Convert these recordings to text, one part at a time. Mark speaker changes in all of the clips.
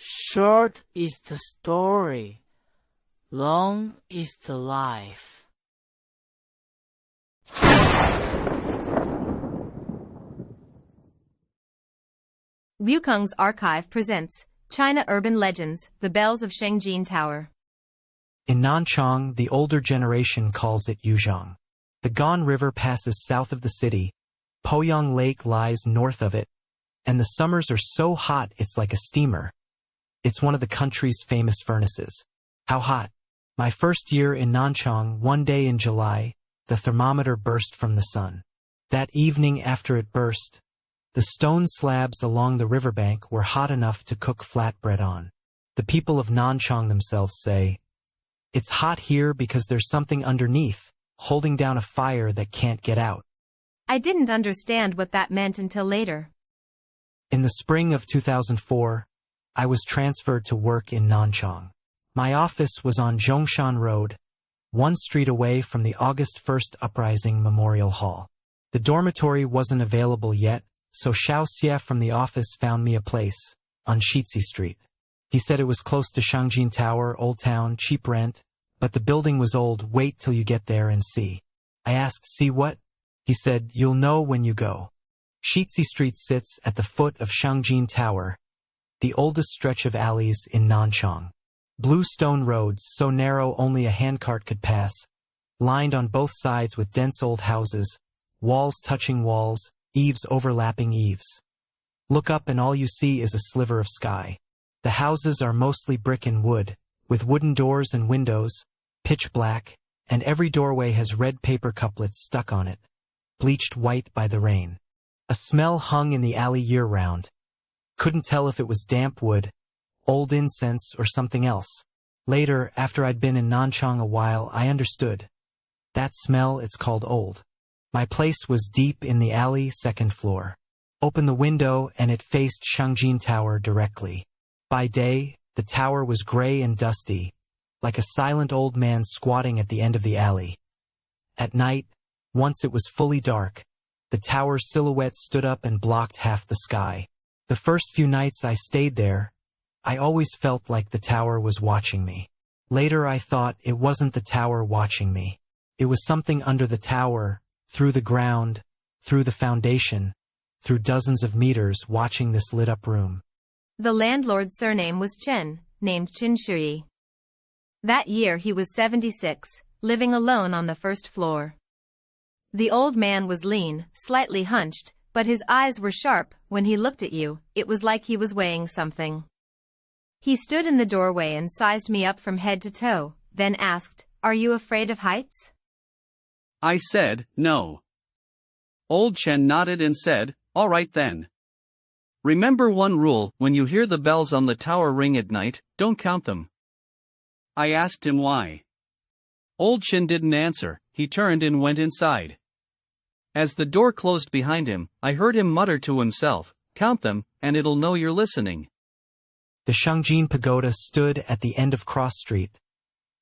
Speaker 1: Short is the story, long is the life.
Speaker 2: Wukong's archive presents China Urban Legends, The Bells of Shengjin Tower.
Speaker 3: In Nanchang, the older generation calls it Yuzhong. The Gan River passes south of the city, Poyang Lake lies north of it, and the summers are so hot it's like a steamer. It's one of the country's famous furnaces. How hot? My first year in Nanchang, one day in July, the thermometer burst from the sun. That evening after it burst, the stone slabs along the riverbank were hot enough to cook flatbread on. The people of Nanchang themselves say, "It's hot here because there's something underneath, holding down a fire that can't get out."
Speaker 2: I didn't understand what that meant until later.
Speaker 3: In the spring of 2004, I was transferred to work in Nanchang. My office was on Zhongshan Road, one street away from the August 1st Uprising Memorial Hall. The dormitory wasn't available yet, so Xiao from the office found me a place on Shizi Street. He said it was close to Shengjin Tower, Old Town, cheap rent, but the building was old. Wait till you get there and see. I asked, see what? He said, you'll know when you go. Shizi Street sits at the foot of Shengjin Tower, the oldest stretch of alleys in Nanchang. Blue stone roads, so narrow only a handcart could pass, lined on both sides with dense old houses, walls touching walls, eaves overlapping eaves. Look up and all you see is a sliver of sky. The houses are mostly brick and wood, with wooden doors and windows, pitch black, and every doorway has red paper couplets stuck on it, bleached white by the rain. A smell hung in the alley year-round. Couldn't tell if it was damp wood, old incense, or something else. Later, after I'd been in Nanchang a while, I understood. That smell, it's called old. My place was deep in the alley, second floor. Open the window and it faced Shengjin Tower directly. By day, the tower was gray and dusty, like a silent old man squatting at the end of the alley. At night, once it was fully dark, the tower's silhouette stood up and blocked half the sky. The first few nights I stayed there, I always felt like the tower was watching me. Later I thought it wasn't the tower watching me. It was something under the tower, through the ground, through the foundation, through dozens of meters watching this lit-up room.
Speaker 2: The landlord's surname was Chen, named Chen Shouyi. That year he was 76, living alone on the first floor. The old man was lean, slightly hunched, but his eyes were sharp. When he looked at you, it was like he was weighing something. He stood in the doorway and sized me up from head to toe, then asked, "Are you afraid of heights?"
Speaker 4: I said, "No." Old Chen nodded and said, "All right then. Remember one rule, when you hear the bells on the tower ring at night, don't count them." I asked him why. Old Chen didn't answer. He turned and went inside. As the door closed behind him, I heard him mutter to himself, "Count them, and it'll know you're listening."
Speaker 3: The Shengjin Pagoda stood at the end of Cross Street,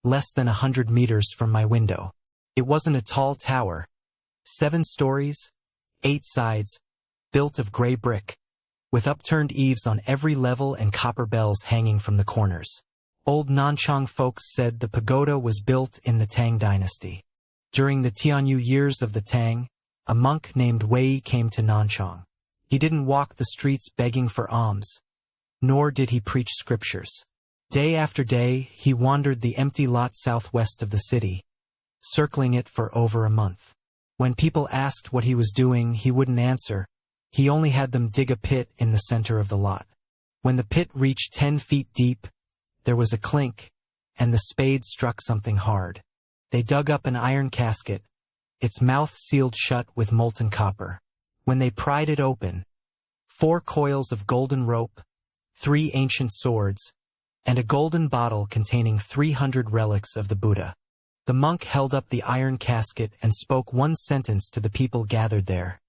Speaker 3: less than 100 meters from my window. It wasn't a tall tower. 7 stories, 8 sides, built of gray brick, with upturned eaves on every level and copper bells hanging from the corners. Old Nanchang folks said the pagoda was built in the Tang Dynasty. During the Tianyu years of the Tang, a monk named Weiyi came to Nanchang. He didn't walk the streets begging for alms, nor did he preach scriptures. Day after day, he wandered the empty lot southwest of the city, circling it for over a month. When people asked what he was doing, he wouldn't answer. He only had them dig a pit in the center of the lot. When the pit reached 10 feet deep, there was a clink, and the spade struck something hard. They dug up an iron casket, its mouth sealed shut with molten copper. When they pried it open, 4 coils of golden rope, 3 ancient swords, and a golden bottle containing 300 relics of the Buddha. The monk held up the iron casket and spoke one sentence to the people gathered there.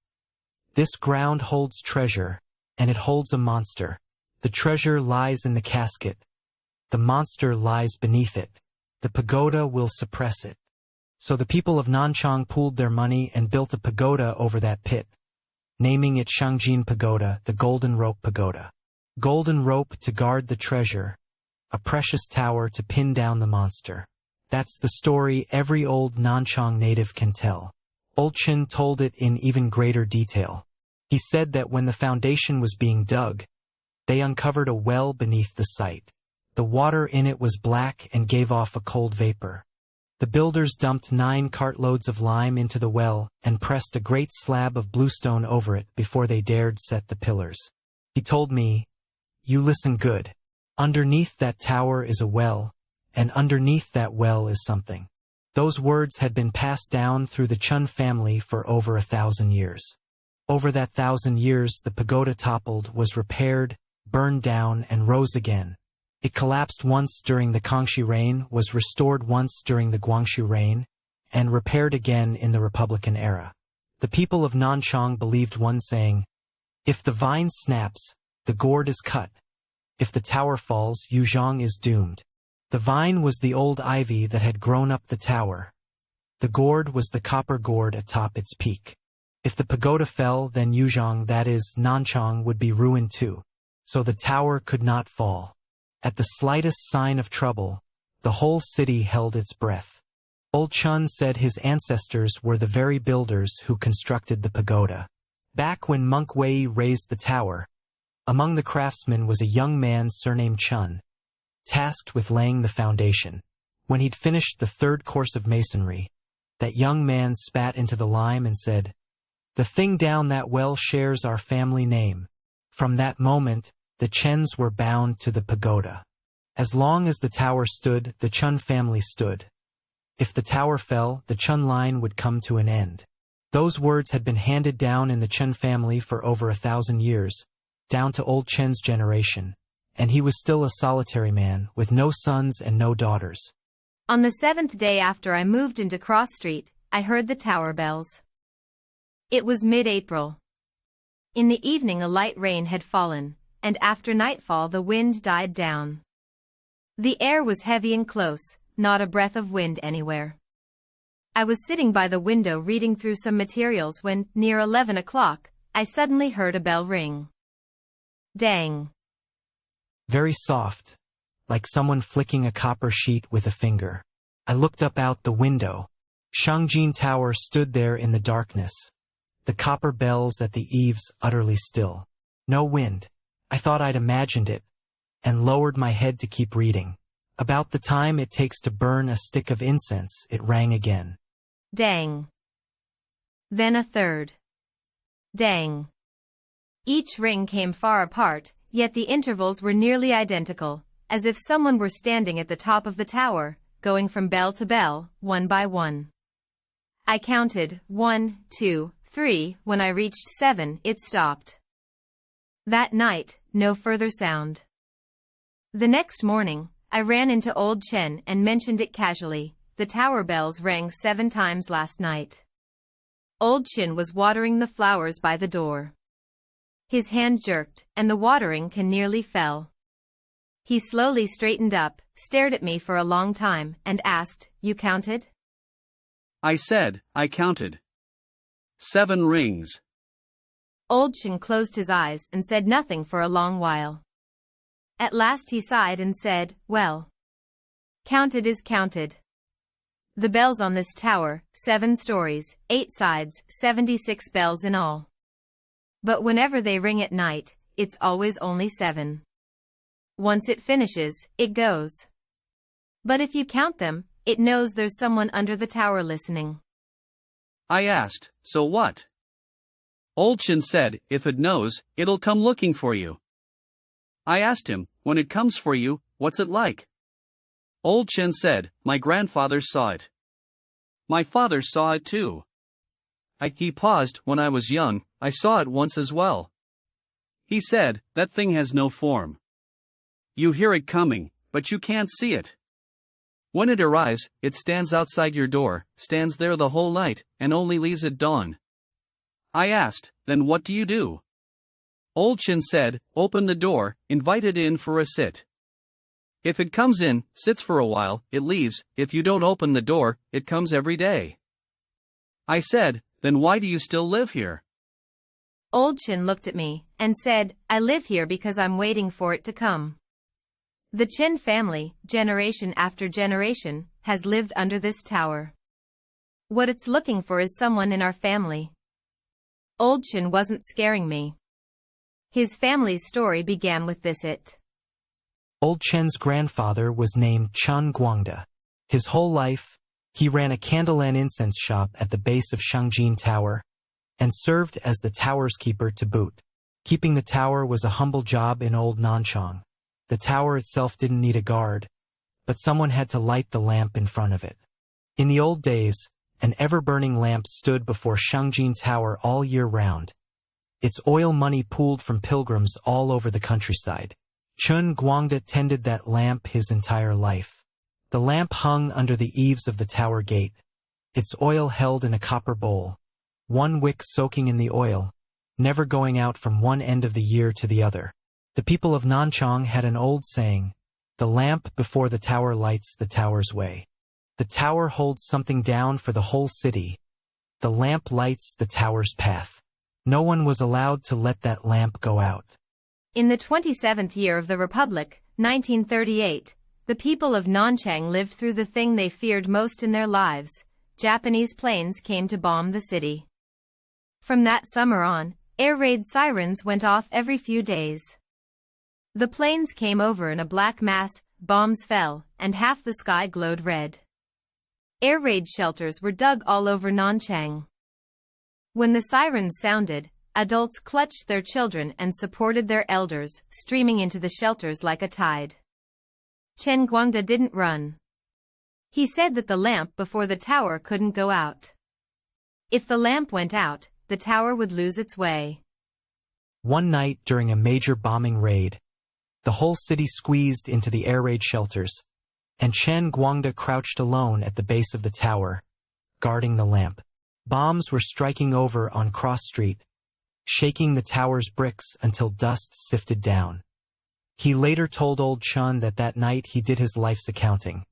Speaker 3: "This ground holds treasure, and it holds a monster. The treasure lies in the casket. The monster lies beneath it. The pagoda will suppress it." So the people of Nanchang pooled their money and built a pagoda over that pit, naming it Shengjin Pagoda, the Golden Rope Pagoda. golden rope to guard the treasure, a precious tower to pin down the monster. That's the story every old Nanchang native can tell. Old Chen told it in even greater detail. He said that when the foundation was being dug, they uncovered a well beneath the site. The water in it was black and gave off a cold vapor. The builders dumped 9 cartloads of lime into the well and pressed a great slab of bluestone over it before they dared set the pillars. He told me, "You listen good. Underneath that tower is a well, and underneath that well is something." Those words had been passed down through the Chen family for over 1,000 years. Over that 1,000 years, the pagoda toppled, was repaired, burned down, and rose again. It collapsed once during the Kangxi reign, was restored once during the Guangxu reign, and repaired again in the Republican era. The people of Nanchang believed one saying, "If the vine snaps, the gourd is cut. If the tower falls, Yuzhong is doomed." The vine was the old ivy that had grown up the tower. The gourd was the copper gourd atop its peak. If the pagoda fell, then Yuzhong, that is, Nanchang, would be ruined too. So the tower could not fall. At the slightest sign of trouble, the whole city held its breath. Old Chen said his ancestors were the very builders who constructed the pagoda. Back when monk Weiyi raised the tower, among the craftsmen was a young man surnamed Chen, tasked with laying the foundation. When he'd finished the 3rd course of masonry, that young man spat into the lime and said, "The thing down that well shares our family name." From that moment, the Chens were bound to the pagoda. As long as the tower stood, the Chen family stood. If the tower fell, the Chen line would come to an end. Those words had been handed down in the Chen family for over 1,000 years, down to Old Chen's generation, and he was still a solitary man, with no sons and no daughters.
Speaker 2: On the 7th day after I moved into Cross Street, I heard the tower bells. It was mid-April. In the evening a light rain had fallen, and after nightfall the wind died down. The air was heavy and close, not a breath of wind anywhere. I was sitting by the window reading through some materials when, near 11 o'clock, I suddenly heard a bell ring. Dang.
Speaker 3: Very soft, like someone flicking a copper sheet with a finger. I looked up out the window. Shengjin Tower stood there in the darkness, the copper bells at the eaves utterly still. No wind. I thought I'd imagined it, and lowered my head to keep reading. About the time it takes to burn a stick of incense, it rang again.
Speaker 2: Dang. Then a third. Dang. Each ring came far apart, yet the intervals were nearly identical, as if someone were standing at the top of the tower, going from bell to bell, one by one. I counted 1, 2, 3, when I reached 7, it stopped. That night, no further sound. The next morning, I ran into Old Chen and mentioned it casually. The tower bells rang 7 times last night. Old Chen was watering the flowers by the door. His hand jerked, and the watering can nearly fell. He slowly straightened up, stared at me for a long time, and asked, "You counted?"
Speaker 4: I said, "I counted. 7 rings."
Speaker 2: Old Chen closed his eyes and said nothing for a long while. At last he sighed and said, "Well, counted is counted. The bells on this tower, 7 stories, 8 sides, 76 bells in all. But whenever they ring at night, it's always only 7. Once it finishes, it goes. But if you count them, it knows there's someone under the tower listening."
Speaker 4: I asked, "So what?" Old Chen said, "If it knows, it'll come looking for you." I asked him, "When it comes for you, what's it like?" Old Chen said, "My grandfather saw it. My father saw it too. He paused, "When I was young, I saw it once as well." He said, "That thing has no form. You hear it coming, but you can't see it. When it arrives, it stands outside your door, stands there the whole night, and only leaves at dawn." I asked, "Then what do you do?" Old Chen said, "Open the door, invite it in for a sit. If it comes in, sits for a while, it leaves. If you don't open the door, it comes every day." I said, "Then why do you still live here?"
Speaker 2: Old Chen looked at me and said, I live here because I'm waiting for it to come. The Chen family, generation after generation, has lived under this tower. What it's looking for is someone in our family. Old Chen wasn't scaring me. His family's story began with this it.
Speaker 3: Old Chen's grandfather was named Chen Guangda. His whole life, he ran a candle and incense shop at the base of Shengjin Tower, and served as the tower's keeper to boot. Keeping the tower was a humble job in old Nanchang. The tower itself didn't need a guard, but someone had to light the lamp in front of it. In the old days, an ever-burning lamp stood before Shengjin Tower all year round. Its oil money pooled from pilgrims all over the countryside. Chen Guangda tended that lamp his entire life. The lamp hung under the eaves of the tower gate, its oil held in a copper bowl, one wick soaking in the oil, never going out from one end of the year to the other. The people of Nanchang had an old saying, "The lamp before the tower lights the tower's way." The tower holds something down for the whole city. The lamp lights the tower's path. No one was allowed to let that lamp go out.
Speaker 2: In the 27th year of the Republic, 1938, the people of Nanchang lived through the thing they feared most in their lives. Japanese planes came to bomb the city. From that summer on, air raid sirens went off every few days. The planes came over in a black mass, bombs fell, and half the sky glowed red. Air raid shelters were dug all over Nanchang. When the sirens sounded, adults clutched their children and supported their elders, streaming into the shelters like a tide. Chen Guangda didn't run. He said that the lamp before the tower couldn't go out. If the lamp went out, the tower would lose its way.
Speaker 3: One night during a major bombing raid, the whole city squeezed into the air raid shelters, and Chen Guangda crouched alone at the base of the tower, guarding the lamp. Bombs were striking over on Cross Street, shaking the tower's bricks until dust sifted down. He later told Old Chen that that night he did his life's accounting.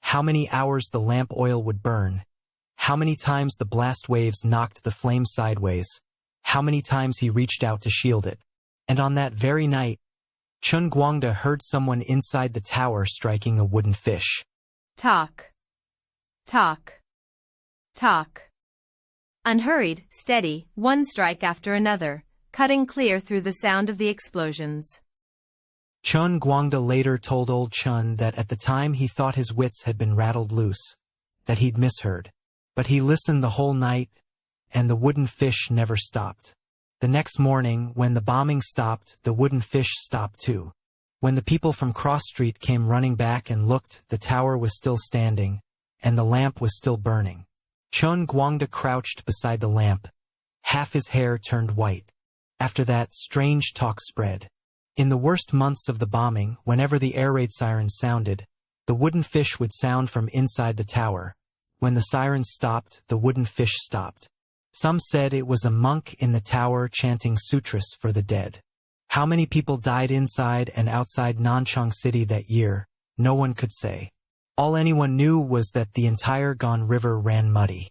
Speaker 3: How many hours the lamp oil would burn, how many times the blast waves knocked the flame sideways, how many times he reached out to shield it. And on that very night, Chen Guangda heard someone inside the tower striking a wooden fish.
Speaker 2: Talk. Talk. Talk. Unhurried, steady, one strike after another, cutting clear through the sound of the explosions.
Speaker 3: Chen Guangda later told Old Chen that at the time he thought his wits had been rattled loose, that he'd misheard. But he listened the whole night, and the wooden fish never stopped. The next morning, when the bombing stopped, the wooden fish stopped too. When the people from Cross Street came running back and looked, the tower was still standing, and the lamp was still burning. Chen Guangda crouched beside the lamp. Half his hair turned white. After that, strange talk spread. In the worst months of the bombing, whenever the air raid sirens sounded, the wooden fish would sound from inside the tower. When the sirens stopped, the wooden fish stopped. Some said it was a monk in the tower chanting sutras for the dead. How many people died inside and outside Nanchang City that year, no one could say. All anyone knew was that the entire Gan River ran muddy.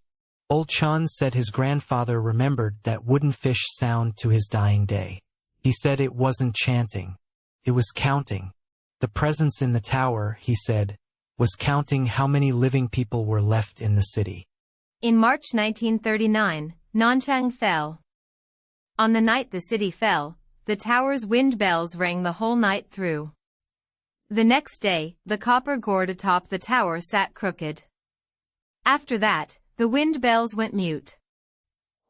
Speaker 3: Old Chen said his grandfather remembered that wooden fish sound to his dying day. He said it wasn't chanting. It was counting. The presence in the tower, he said, was counting how many living people were left in the city.
Speaker 2: In March 1939, Nanchang fell. On the night the city fell, the tower's wind bells rang the whole night through. The next day, the copper gourd atop the tower sat crooked. After that, the wind bells went mute.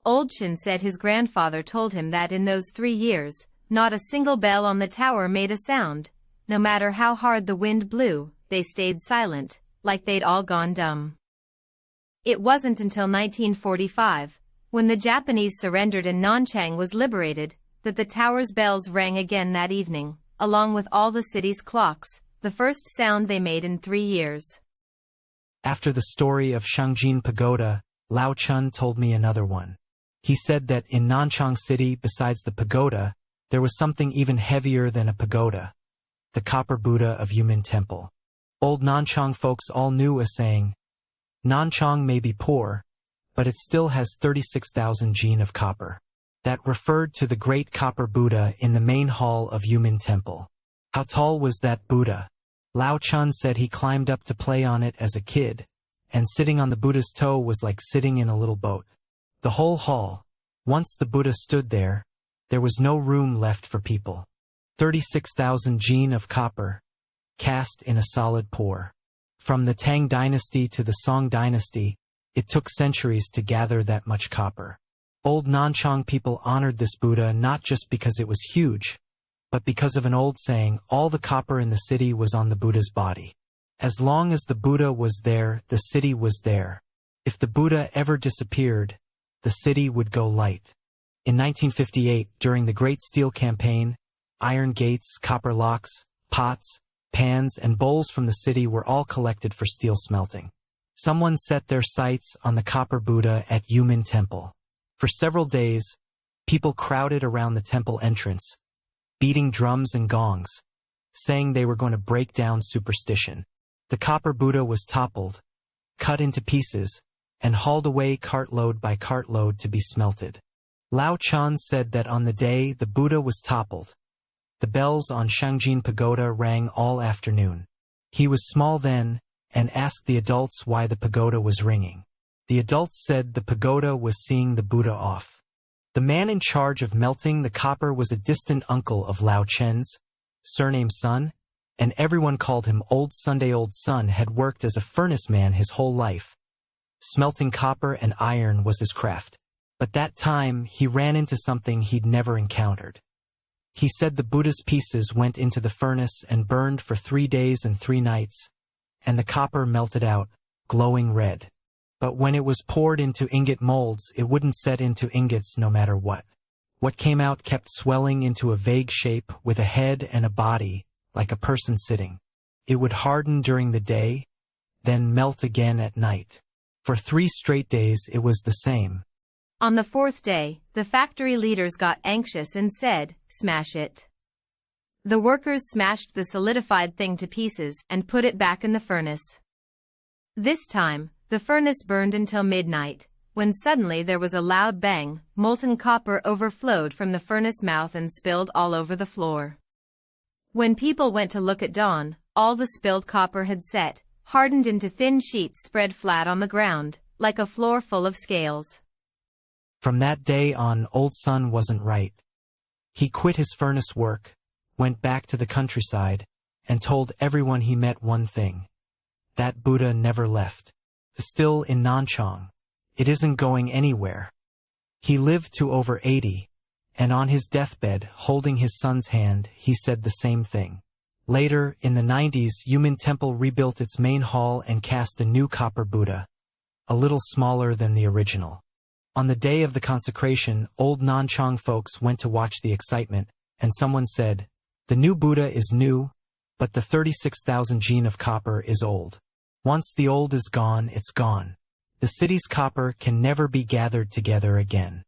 Speaker 2: Old Chen said his grandfather told him that in those 3 years, not a single bell on the tower made a sound. No matter how hard the wind blew, they stayed silent, like they'd all gone dumb. It wasn't until 1945, when the Japanese surrendered and Nanchang was liberated, that the tower's bells rang again that evening, along with all the city's clocks, the first sound they made in 3 years.
Speaker 3: After the story of Shengjin Pagoda, Lao Chun told me another one. He said that in Nanchang City, besides the pagoda, there was something even heavier than a pagoda, the copper Buddha of Yumin Temple. Old Nanchang folks all knew a saying, Nanchang may be poor, but it still has 36,000 gene of copper. that referred to the great copper Buddha in the main hall of Yumin Temple. How tall was that Buddha? Lao Chun said he climbed up to play on it as a kid, and sitting on the Buddha's toe was like sitting in a little boat. The whole hall, once the Buddha stood there was no room left for people. 36,000 jin of copper, cast in a solid pour. From the Tang Dynasty to the Song Dynasty, it took centuries to gather that much copper. Old Nanchang people honored this Buddha not just because it was huge, but because of an old saying, all the copper in the city was on the Buddha's body. As long as the Buddha was there, the city was there. If the Buddha ever disappeared, the city would go light. In 1958, during the Great Steel Campaign, iron gates, copper locks, pots, pans, and bowls from the city were all collected for steel smelting. Someone set their sights on the copper Buddha at Yumin Temple. For several days, people crowded around the temple entrance, beating drums and gongs, saying they were going to break down superstition. The copper Buddha was toppled, cut into pieces, and hauled away cartload by cartload to be smelted. Lao Chun said that on the day the Buddha was toppled, the bells on Shengjin Pagoda rang all afternoon. He was small then, and asked the adults why the pagoda was ringing. The adults said the pagoda was seeing the Buddha off. The man in charge of melting the copper was a distant uncle of Lao Chen's, surname Sun, and everyone called him Old Sunday. Old Sun had worked as a furnace man his whole life. Smelting copper and iron was his craft. But that time he ran into something he'd never encountered. He said the Buddha's pieces went into the furnace and burned for 3 days and 3 nights, and the copper melted out, glowing red. But when it was poured into ingot molds, it wouldn't set into ingots no matter what. What came out kept swelling into a vague shape with a head and a body, like a person sitting. It would harden during the day, then melt again at night. For 3 straight days it was the same.
Speaker 2: On the 4th day, the factory leaders got anxious and said, "Smash it." The workers smashed the solidified thing to pieces and put it back in the furnace. This time, the furnace burned until midnight, when suddenly there was a loud bang. Molten copper overflowed from the furnace mouth and spilled all over the floor. When people went to look at dawn, all the spilled copper had set, hardened into thin sheets spread flat on the ground, like a floor full of scales.
Speaker 3: From that day on, Old Sun wasn't right. He quit his furnace work, went back to the countryside, and told everyone he met one thing. That Buddha never left. Still in Nanchang. It isn't going anywhere. He lived to over 80, and on his deathbed, holding his son's hand, he said the same thing. Later, in the 90s, Yumin Temple rebuilt its main hall and cast a new copper Buddha, a little smaller than the original. On the day of the consecration, old Nanchang folks went to watch the excitement, and someone said, "The new Buddha is new, but the 36,000 jin of copper is old. Once the old is gone, it's gone. The city's copper can never be gathered together again."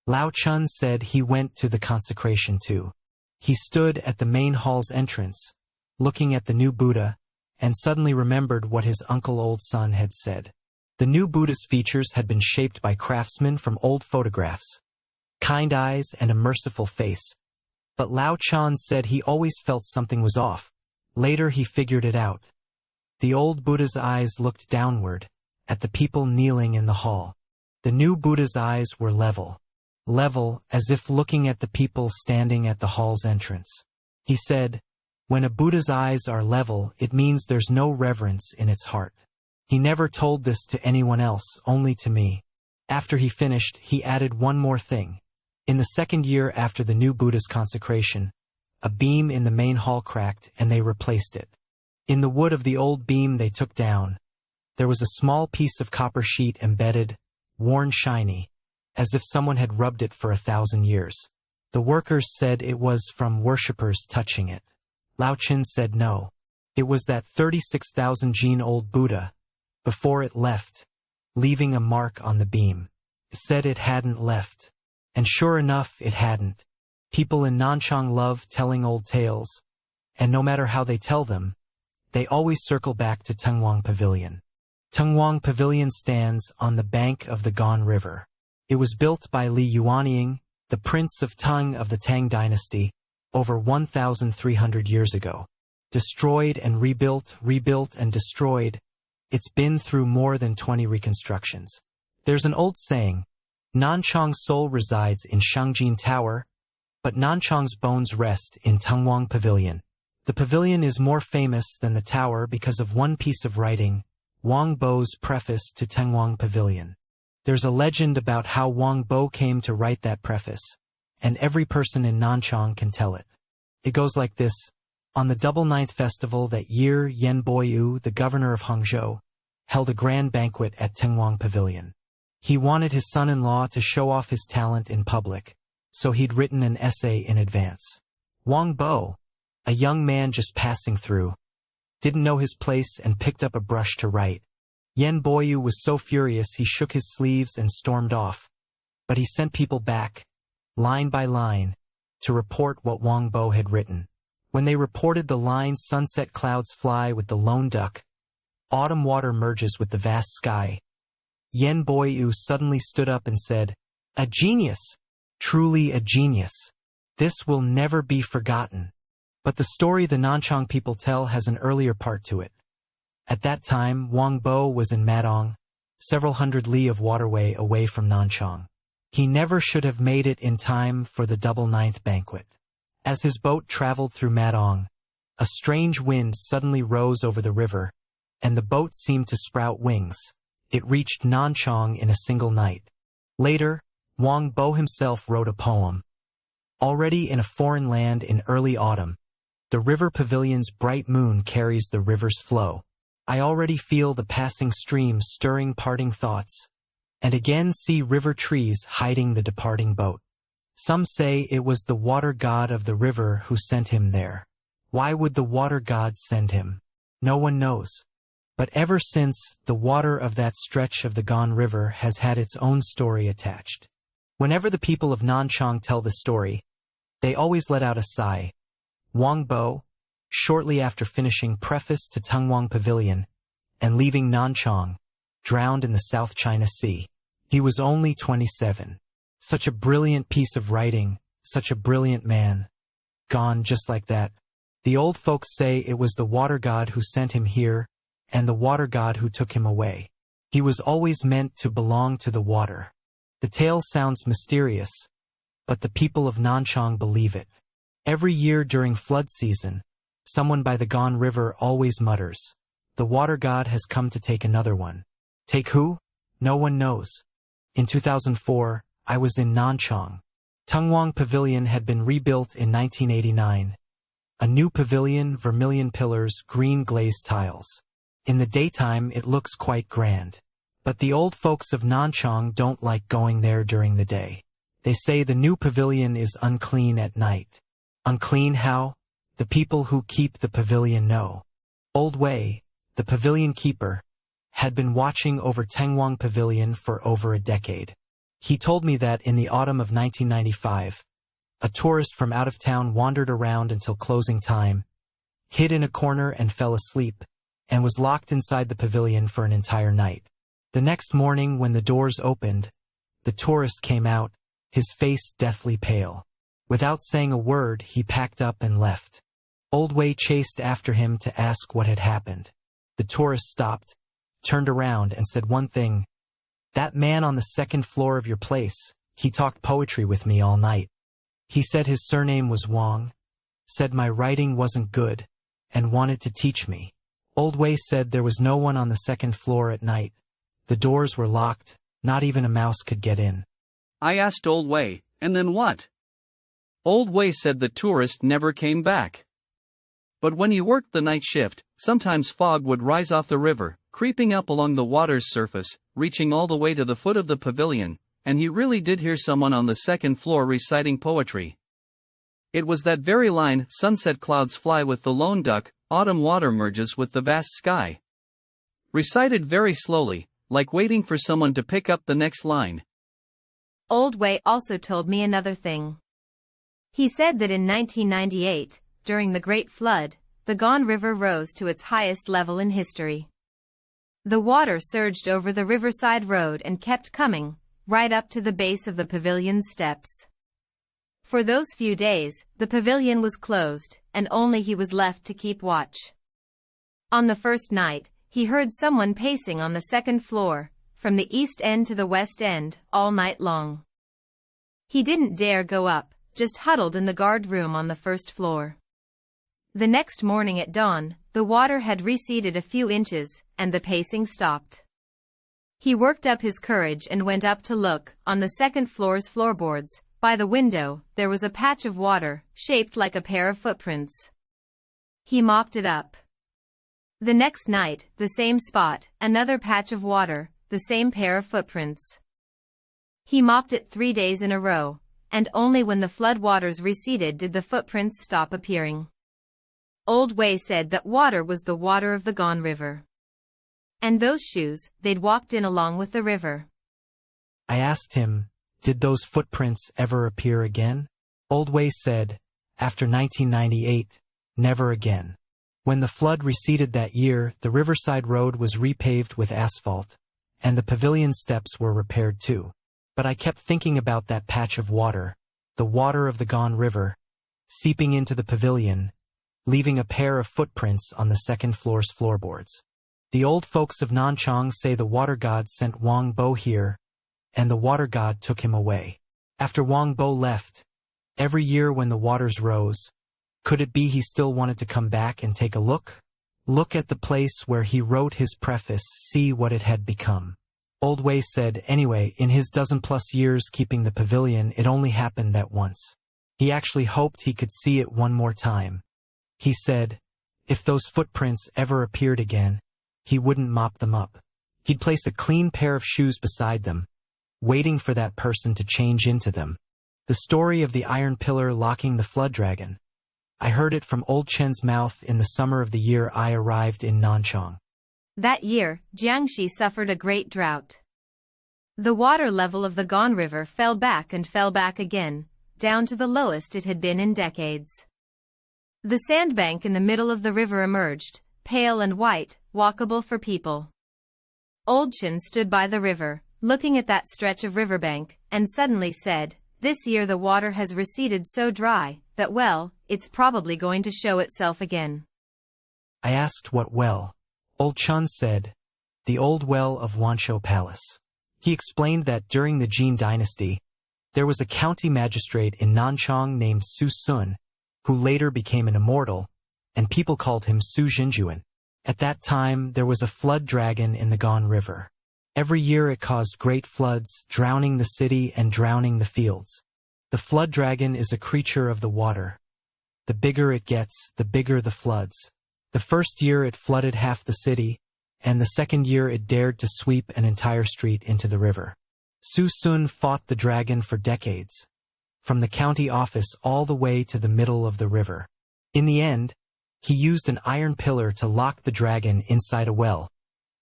Speaker 3: Lao Chun said he went to the consecration too. He stood at the main hall's entrance, looking at the new Buddha, and suddenly remembered what his uncle Old Sun had said. The new Buddha's features had been shaped by craftsmen from old photographs. Kind eyes and a merciful face. But Lao Chun said he always felt something was off. Later he figured it out. The old Buddha's eyes looked downward, at the people kneeling in the hall. The new Buddha's eyes were level. Level, as if looking at the people standing at the hall's entrance. He said, "When a Buddha's eyes are level, it means there's no reverence in its heart." He never told this to anyone else, only to me. After he finished, he added one more thing. In the 2nd year after the new Buddha's consecration, a beam in the main hall cracked and they replaced it. In the wood of the old beam they took down, there was a small piece of copper sheet embedded, worn shiny, as if someone had rubbed it for 1,000 years. The workers said it was from worshippers touching it. Lao Chin said no. It was that 36,000 jin old Buddha, before it left, leaving a mark on the beam. It said it hadn't left. And sure enough, it hadn't. People in Nanchang love telling old tales, and no matter how they tell them, they always circle back to Tungwang Pavilion. Tungwang Pavilion stands on the bank of the Gan River. It was built by Li Yuanying, the Prince of Tang of the Tang Dynasty, over 1,300 years ago. Destroyed and rebuilt, rebuilt and destroyed. It's been through more than 20 reconstructions. There's an old saying, Nanchang's soul resides in Shengjin Tower, but Nanchang's bones rest in Tangwang Pavilion. The pavilion is more famous than the tower because of one piece of writing, Wang Bo's preface to Tangwang Pavilion. There's a legend about how Wang Bo came to write that preface, and every person in Nanchang can tell it. It goes like this. On the Double Ninth Festival that year, Yen Boyu, the governor of Hangzhou, held a grand banquet at Tangwang Pavilion. He wanted his son-in-law to show off his talent in public, so he'd written an essay in advance. Wang Bo, a young man just passing through, didn't know his place and picked up a brush to write. Yen Boyu was so furious he shook his sleeves and stormed off, but he sent people back, line by line, to report what Wang Bo had written. When they reported the line sunset clouds fly with the lone duck, autumn water merges with the vast sky, Yen Boyu suddenly stood up and said, "A genius! Truly a genius! This will never be forgotten." But the story the Nanchang people tell has an earlier part to it. At that time, Wang Bo was in Madong, several hundred li of waterway away from Nanchang. He never should have made it in time for the Double Ninth banquet. As his boat traveled through Madong, a strange wind suddenly rose over the river, and the boat seemed to sprout wings. It reached Nanchang in a single night. Later, Wang Bo himself wrote a poem. Already in a foreign land in early autumn, the river pavilion's bright moon carries the river's flow. I already feel the passing stream stirring parting thoughts, and again see river trees hiding the departing boat. Some say it was the water god of the river who sent him there. Why would the water god send him? No one knows. But ever since, the water of that stretch of the Gone River has had its own story attached. Whenever the people of Nanchang tell the story, they always let out a sigh. Wang Bo, shortly after finishing Preface to Tangwang Pavilion and leaving Nanchang, drowned in the South China Sea. He was only 27. Such a brilliant piece of writing, such a brilliant man. Gone just like that. The old folks say it was the water god who sent him here, and the water god who took him away. He was always meant to belong to the water. The tale sounds mysterious, but the people of Nanchang believe it. Every year during flood season, someone by the Gone River always mutters, "The water god has come to take another one." Take who? No one knows. In 2004, I was in Nanchang. Tangwang Pavilion had been rebuilt in 1989. A new pavilion, vermilion pillars, green glazed tiles. In the daytime it looks quite grand. But the old folks of Nanchang don't like going there during the day. They say the new pavilion is unclean at night. Unclean how? The people who keep the pavilion know. Old Weiyi, the pavilion keeper, had been watching over Tangwang Pavilion for over a decade. He told me that in the autumn of 1995, a tourist from out of town wandered around until closing time, hid in a corner and fell asleep, and was locked inside the pavilion for an entire night. The next morning when the doors opened, the tourist came out, his face deathly pale. Without saying a word, he packed up and left. Old Weiyi chased after him to ask what had happened. The tourist stopped, turned around and said one thing, "That man on the second floor of your place, he talked poetry with me all night. He said his surname was Wang, said my writing wasn't good, and wanted to teach me." Old Weiyi said there was no one on the second floor at night. The doors were locked, not even a mouse could get in.
Speaker 4: I asked Old Weiyi, and then what? Old Weiyi said the tourist never came back. But when he worked the night shift, sometimes fog would rise off the river, creeping up along the water's surface, reaching all the way to the foot of the pavilion, and he really did hear someone on the second floor reciting poetry. It was that very line, "Sunset clouds fly with the lone duck, autumn water merges with the vast sky." Recited very slowly, like waiting for someone to pick up the next line.
Speaker 2: Old Weiyi also told me another thing. He said that in 1998, during the Great Flood, the Gone River rose to its highest level in history. The water surged over the riverside road and kept coming, right up to the base of the pavilion's steps. For those few days, the pavilion was closed, and only he was left to keep watch. On the first night, he heard someone pacing on the second floor, from the east end to the west end, all night long. He didn't dare go up, just huddled in the guard room on the first floor. The next morning at dawn, the water had receded a few inches, and the pacing stopped. He worked up his courage and went up to look. On the second floor's floorboards, by the window, there was a patch of water, shaped like a pair of footprints. He mopped it up. The next night, the same spot, another patch of water, the same pair of footprints. He mopped it 3 days in a row, and only when the flood waters receded did the footprints stop appearing. Old Weiyi said that water was the water of the gone river. And those shoes, they'd walked in along with the river.
Speaker 3: I asked him, did those footprints ever appear again? Old Weiyi said, after 1998, never again. When the flood receded that year, the riverside road was repaved with asphalt, and the pavilion steps were repaired too. But I kept thinking about that patch of water, the water of the gone river, seeping into the pavilion, leaving a pair of footprints on the second floor's floorboards. The old folks of Nanchang say the water god sent Wang Bo here, and the water god took him away. After Wang Bo left, every year when the waters rose, could it be he still wanted to come back and take a look? Look at the place where he wrote his preface, see what it had become. Old Weiyi said, anyway, in his dozen-plus years keeping the pavilion, it only happened that once. He actually hoped he could see it one more time. He said, if those footprints ever appeared again, he wouldn't mop them up. He'd place a clean pair of shoes beside them, waiting for that person to change into them. The story of the iron pillar locking the flood dragon. I heard it from Old Chen's mouth in the summer of the year I arrived in Nanchang.
Speaker 2: That year, Jiangxi suffered a great drought. The water level of the gone river fell back again, down to the lowest it had been in decades. The sandbank in the middle of the river emerged, pale and white, walkable for people. Old Chen stood by the river, looking at that stretch of riverbank, and suddenly said, this year the water has receded so dry, that well, it's probably going to show itself again.
Speaker 3: I asked what well. Old Chen said, the old well of Wanshou Palace. He explained that during the Jin Dynasty, there was a county magistrate in Nanchang named Su Sun, who later became an immortal, and people called him Su Jinjuan. At that time, there was a flood dragon in the gone river. Every year it caused great floods, drowning the city and drowning the fields. The flood dragon is a creature of the water. The bigger it gets, the bigger the floods. The first year it flooded half the city, and the second year it dared to sweep an entire street into the river. Su Sun fought the dragon for decades, from the county office all the way to the middle of the river. In the end, he used an iron pillar to lock the dragon inside a well,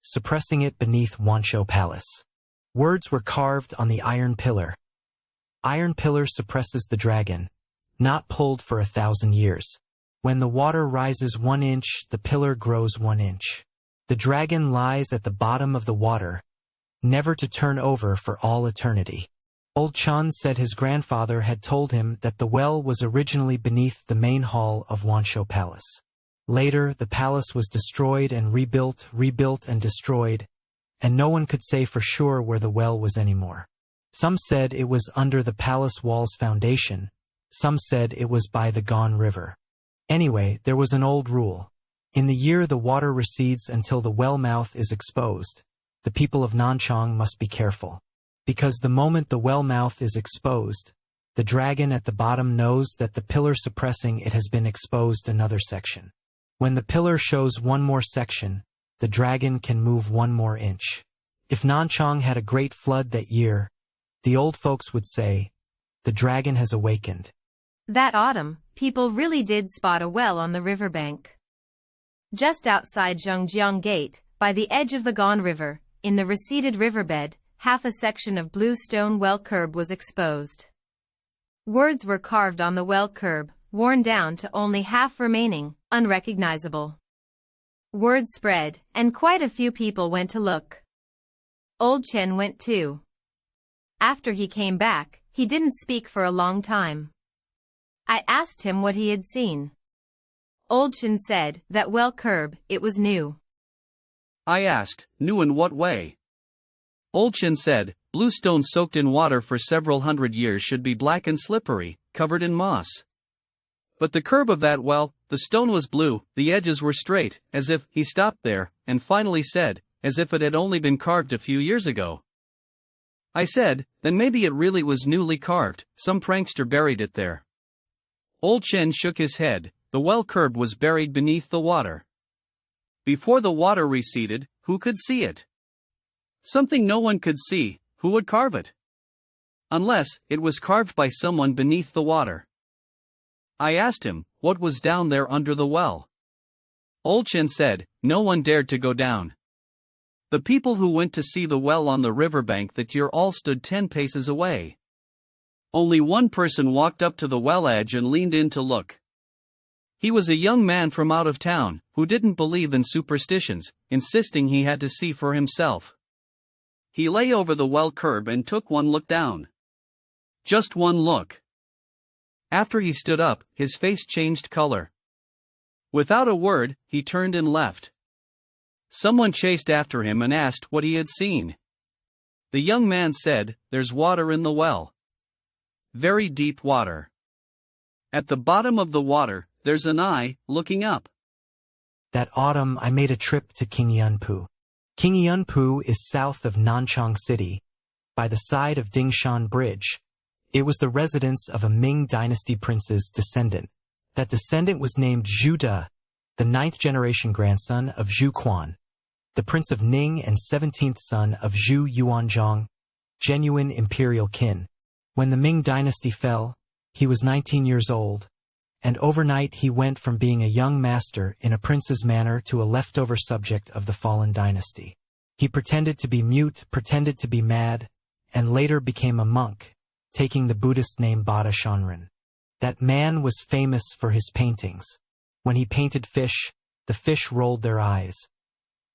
Speaker 3: suppressing it beneath Wanshou Palace. Words were carved on the iron pillar. Iron pillar suppresses the dragon, not pulled for 1,000 years. When the water rises 1 inch, the pillar grows 1 inch. The dragon lies at the bottom of the water, never to turn over for all eternity. Old Chen said his grandfather had told him that the well was originally beneath the main hall of Wanshou Palace. Later, the palace was destroyed and rebuilt and destroyed, and no one could say for sure where the well was anymore. Some said it was under the palace wall's foundation, some said it was by the gone river. Anyway, there was an old rule. In the year the water recedes until the well mouth is exposed, the people of Nanchang must be careful. Because the moment the well mouth is exposed, the dragon at the bottom knows that the pillar suppressing it has been exposed another section. When the pillar shows one more section, the dragon can move 1 more inch. If Nanchang had a great flood that year, the old folks would say, the dragon has awakened.
Speaker 2: That autumn, people really did spot a well on the riverbank. Just outside Zhongjiang Gate, by the edge of the gone river, in the receded riverbed, half a section of blue stone well curb was exposed. Words were carved on the well curb, worn down to only half remaining, unrecognizable. Word spread, and quite a few people went to look. Old Chen went too. After he came back, he didn't speak for a long time. I asked him what he had seen. Old Chen said, that well curb, it was new.
Speaker 4: I asked, new in what way? Old Chen said, blue stone soaked in water for several hundred years should be black and slippery, covered in moss. But the curb of that well, the stone was blue, the edges were straight, as if, he stopped there, and finally said, as if it had only been carved a few years ago. I said, then maybe it really was newly carved, some prankster buried it there. Old Chen shook his head, the well curb was buried beneath the water. Before the water receded, who could see it? Something no one could see, who would carve it? Unless, it was carved by someone beneath the water. I asked him, what was down there under the well? Old Chen said, no one dared to go down. The people who went to see the well on the riverbank that year all stood 10 paces away. Only one person walked up to the well edge and leaned in to look. He was a young man from out of town, who didn't believe in superstitions, insisting he had to see for himself. He lay over the well curb and took one look down. Just one look. After he stood up, his face changed color. Without a word, he turned and left. Someone chased after him and asked what he had seen. The young man said, there's water in the well. Very deep water. At the bottom of the water, there's an eye, looking up.
Speaker 3: That autumn I made a trip to Qingyunpu. Qingyunpu is south of Nanchang City, by the side of Dingshan Bridge. It was the residence of a Ming Dynasty prince's descendant. That descendant was named Zhu De, the 9th-generation grandson of Zhu Quan, the prince of Ning and 17th son of Zhu Yuanzhang, genuine imperial kin. When the Ming Dynasty fell, he was 19 years old, and overnight he went from being a young master in a prince's manner to a leftover subject of the fallen dynasty. He pretended to be mute, pretended to be mad, and later became a monk, taking the Buddhist name Bada Shanren. That man was famous for his paintings. When he painted fish, the fish rolled their eyes.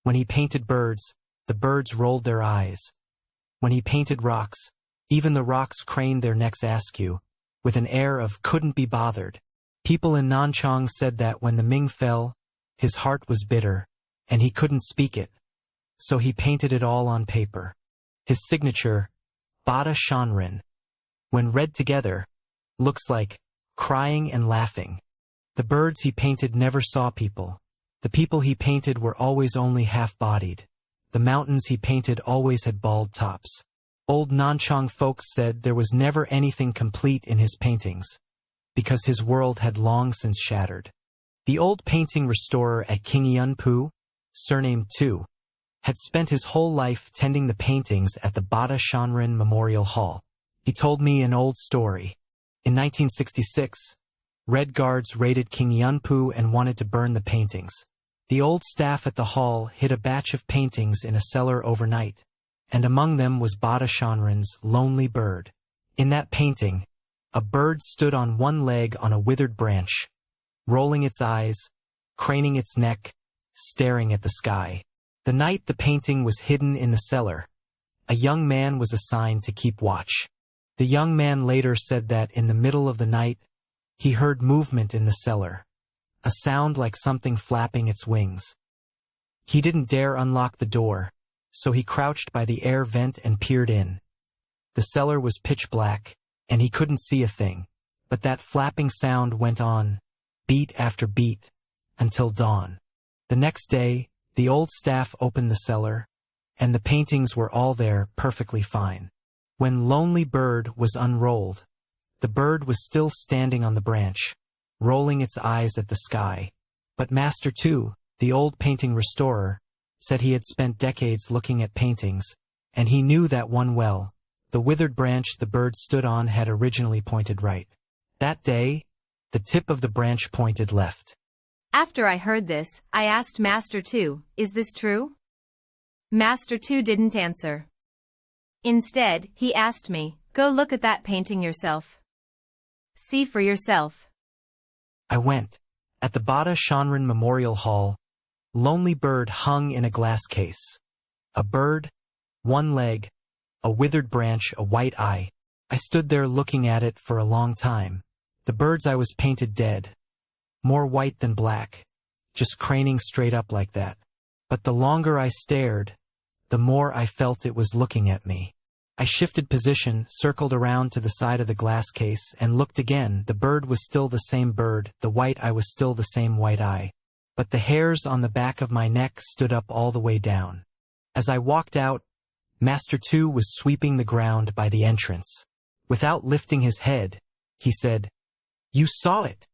Speaker 3: When he painted birds, the birds rolled their eyes. When he painted rocks, even the rocks craned their necks askew, with an air of couldn't be bothered. People in Nanchang said that when the Ming fell, his heart was bitter, and he couldn't speak it. So he painted it all on paper. His signature, Bada Shanren, when read together, looks like crying and laughing. The birds he painted never saw people. The people he painted were always only half-bodied. The mountains he painted always had bald tops. Old Nanchang folks said there was never anything complete in his paintings, because his world had long since shattered. The old painting restorer at Qingyunpu, surnamed Tu, had spent his whole life tending the paintings at the Bada Shanren Memorial Hall. He told me an old story. In 1966, Red Guards raided Qingyunpu and wanted to burn the paintings. The old staff at the hall hid a batch of paintings in a cellar overnight, and among them was Bada Shanren's Lonely Bird. In that painting, a bird stood on one leg on a withered branch, rolling its eyes, craning its neck, staring at the sky. The night the painting was hidden in the cellar, a young man was assigned to keep watch. The young man later said that in the middle of the night, he heard movement in the cellar, a sound like something flapping its wings. He didn't dare unlock the door, so he crouched by the air vent and peered in. The cellar was pitch black, and he couldn't see a thing, but that flapping sound went on, beat after beat, until dawn. The next day, the old staff opened the cellar, and the paintings were all there perfectly fine. When Lonely Bird was unrolled, the bird was still standing on the branch, rolling its eyes at the sky. But Master Tu, the old painting restorer, said he had spent decades looking at paintings, and he knew that one well. The withered branch the bird stood on had originally pointed right. That day, the tip of the branch pointed left.
Speaker 2: After I heard this, I asked Master Tu, is this true? Master Tu didn't answer. Instead, he asked me, go look at that painting yourself. See for yourself.
Speaker 3: I went. At the Bada Shanren Memorial Hall, Lonely Bird hung in a glass case. A bird, one leg, a withered branch, a white eye. I stood there looking at it for a long time. The bird's eye was painted dead. More white than black, just craning straight up like that. But the longer I stared, the more I felt it was looking at me. I shifted position, circled around to the side of the glass case, and looked again. The bird was still the same bird, the white eye was still the same white eye. But the hairs on the back of my neck stood up all the way down. As I walked out, Master Tu was sweeping the ground by the entrance. Without lifting his head, he said, "You saw it."